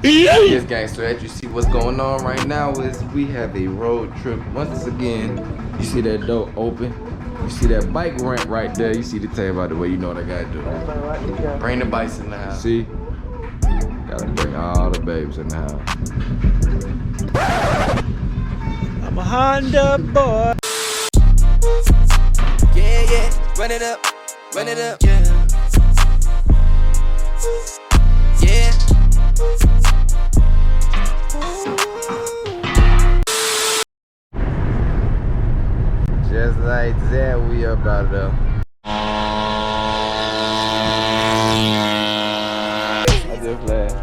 Yes, gangster, as you see what's going on right now is we have a road trip. Once again, you see that door open. You see that bike ramp right there. You see the tape out the way, you know what I gotta do. Bring the bikes in the house. See? Gotta bring all the babes in the house. I'm a Honda boy. Yeah, yeah, run it up, yeah. Yeah. Just like that, we about to. I just laughed.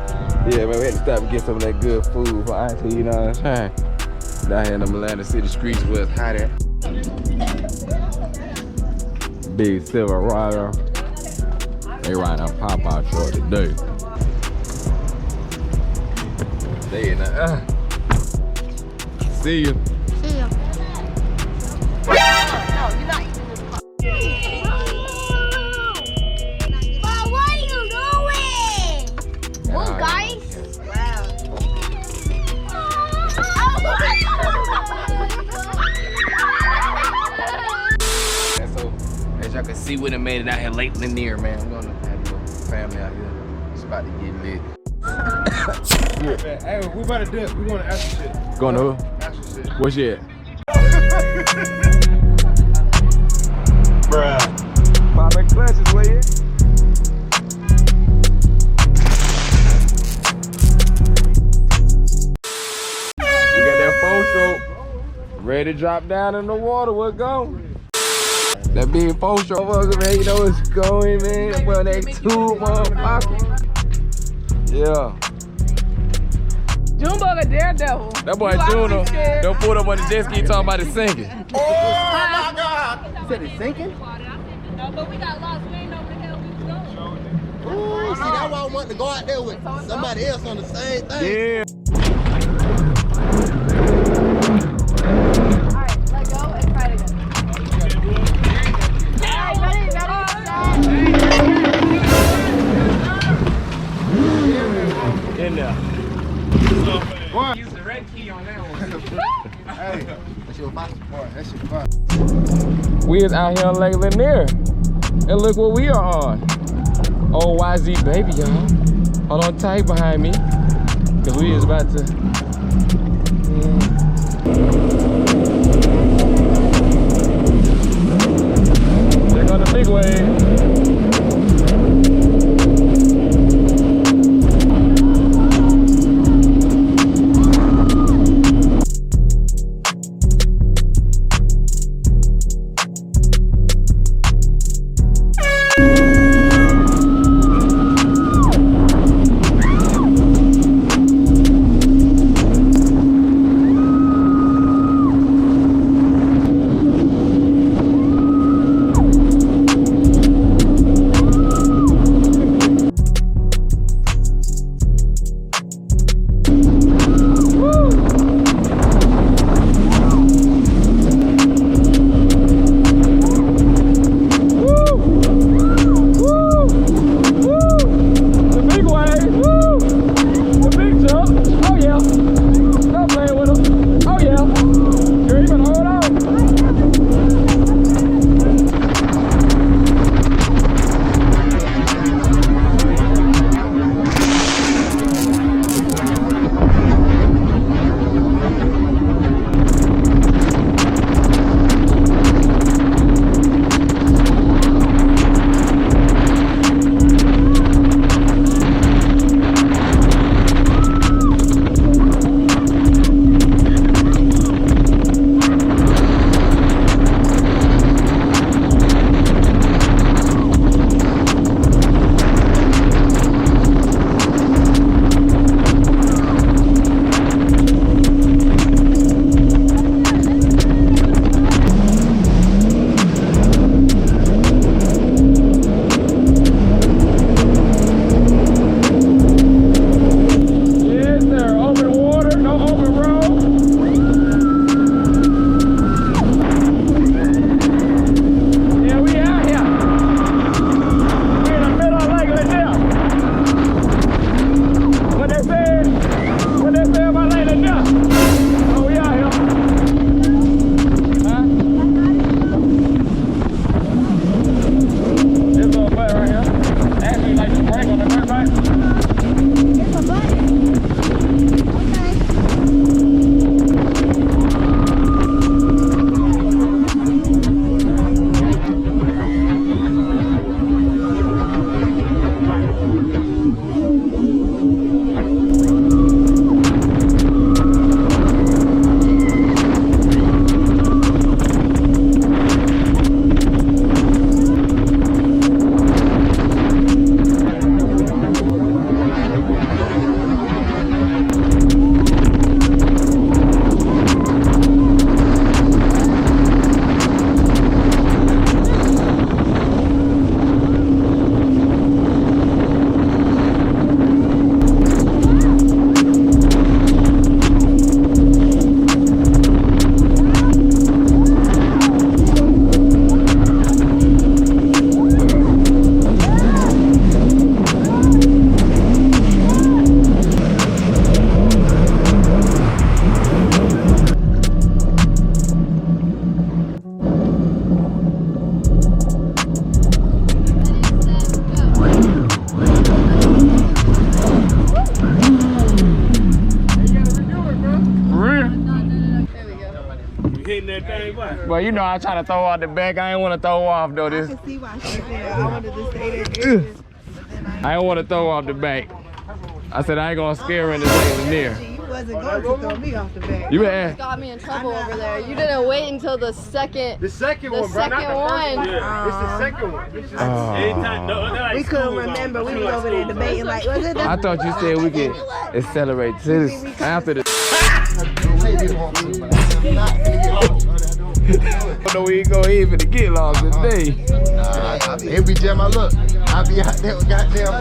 Yeah, man, we had to stop and get some of that good food for auntie, you know what I'm saying? Down here in the Atlanta City streets where it's hot at. Big silver rider. They riding a pop-out truck today. They in the, see you. See ya. No, you're not eating this part. But what are you doing? Well, guys. Wow. And so, as y'all can see, we done made it out here late Lanier, man. We're gonna have your family out here. It's about to get lit. Hey, we about to dip. We going to Astro shit. Going to who? Astro shit. What shit? Bruh. Popping clutches, will you? We got that 4-stroke ready to drop down in the water. We'll go. That big 4-stroke over, man. You know it's going, man. Well, that 2 motherfucker. Yeah. Jumbo a daredevil. That boy Juno don't put up on the jet ski talking about it sinking. Oh my God! You said it's sinking? No, but we got lost. We ain't know where the hell we was going. Ooh, see, that's why I want to go out there with somebody else on the same thing. Yeah. Alright, let go and try it again. Alright, ready, In there. What? Use the red key on that one. Hey, that's your box part. That's your box. We is out here on Lake Lanier. And look what we are on. OYZ baby, y'all. Hold on tight behind me. Cause we is about to. Check on the big wave. that thing, boy. Well, you know I try to throw out the back. I ain't want to throw off though. This. I can see why she said I wanted to stay there. I ain't want to throw off the back. I said I ain't gonna scare her in this thing Lanier. You wasn't going to throw me off the back. You asked. Got me in trouble over there. You didn't wait until the second. The second The one, bro. second Not the first one. one. It's the second one. We couldn't remember. We was over there debating like, was it I thought you said we could accelerate to this after the. I don't know where you go even to get lost today. It be just my look. I be out there with goddamn.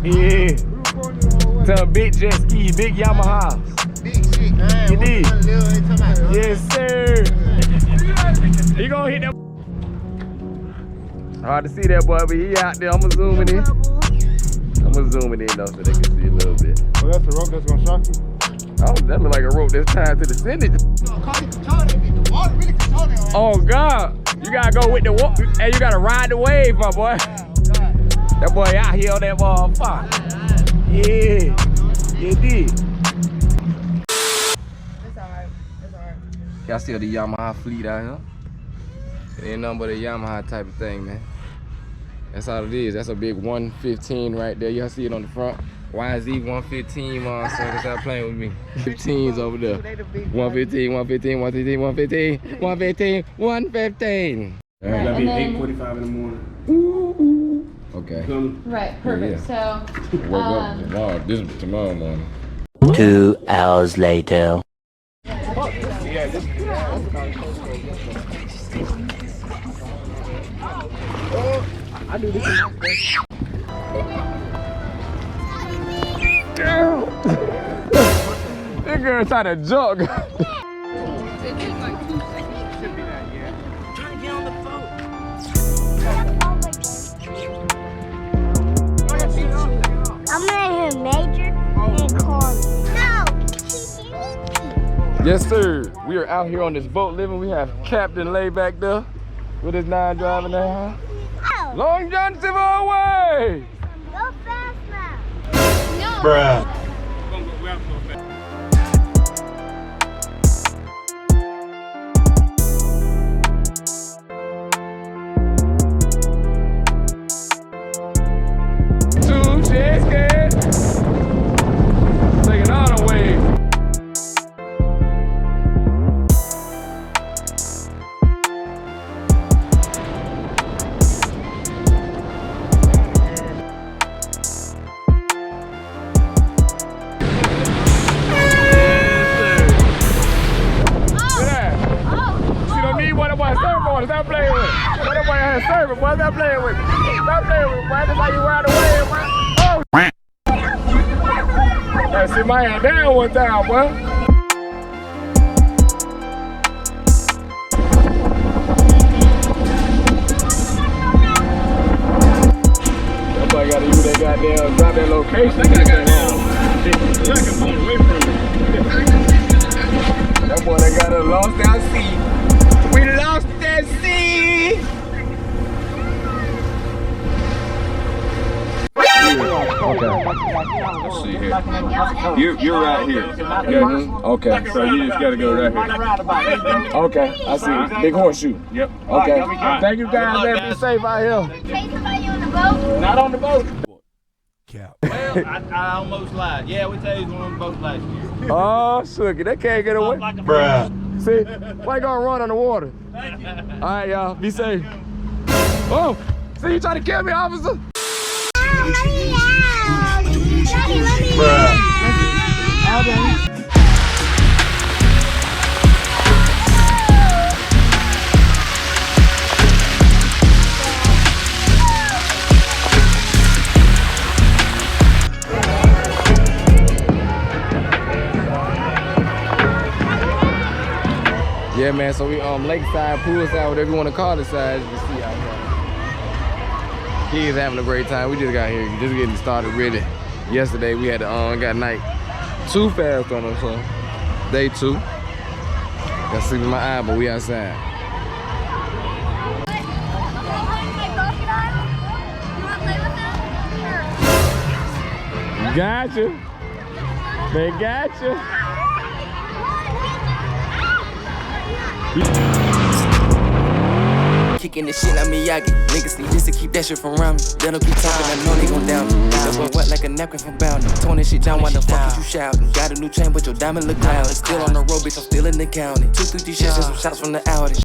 Yeah. Tell big jet ski, big Yamaha. Big shit, man. You did. Yes. Yes, sir. You gonna hit that. Hard to see that boy, but he out there. I'ma zoom it in. I'ma zoom it in though so they can see a little bit. Oh, that's the rope that's gonna shock you? Oh, that look like a rope that's tied to the sendage. Oh God. You gotta go with the water. Hey, you gotta ride the wave, my boy. That boy out here on that motherfucker. Yeah. You did. It's alright. It's alright. Y'all see the Yamaha fleet out here? It ain't nothing but a Yamaha type of thing, man. That's all it is. That's a big 115 right there. Y'all see it on the front. YZ 115, man. So stop playing with me. 15s over there. 115, 115, 115, 115, 115, 115. It's gotta be 8:45 in the morning. Okay. Right, perfect. Yeah. So, Wake up tomorrow. This is tomorrow morning. 2 hours later. I do this. This girl trying to jog. I'm gonna hear Major and call me. No! Yes, sir. We are out here on this boat living. We have Captain Lay back there with his 9 driving there. Oh, Long John Civil away! go fast now. Bruh. Two jet skis. Taking all the way. Stop playing with it. What that boy had serving, boy. Stop playing with it. Stop playing with it, boy. That's how you ride away, boy. Oh! Gotta sit my hand down one time, boy. That boy gotta use that goddamn, drop that location. That boy that got lost our seat. We lost that seed. Okay. Let's see here. You're right here. Okay. So you just gotta go right here. Okay. I see. Big horseshoe. Yep. Okay. Thank you guys. Let me be safe out here. Hey, somebody on the boat? Not on the boat. Well, I almost lied. Yeah, we tased one on the boat last year. Oh, sugar. They can't get away. Bruh. See, why you gonna run on the water? All right, y'all, be safe. Oh, see, you trying to kill me, officer? Daddy, let me Bruh. Yeah, man, so we lakeside, poolside, whatever you want to call the side, you can see out here. He is having a great time. We just got here, just getting started really. Yesterday we had got night 2 fast on us, so day 2. Got sleep in my eye, but we outside. Gotcha. They got you. Kicking this shit like Miyagi. Niggas need this to keep that shit from around me. They don't keep talking, I know they gon' down me. The boy wet like a napkin from Bounty. Torn this shit down, why the fuck is you shouting? Got a new chain, but your diamond look cloudy. Still on the road, bitch, I'm still in the county. 2 3 shots and some shots from the Audi.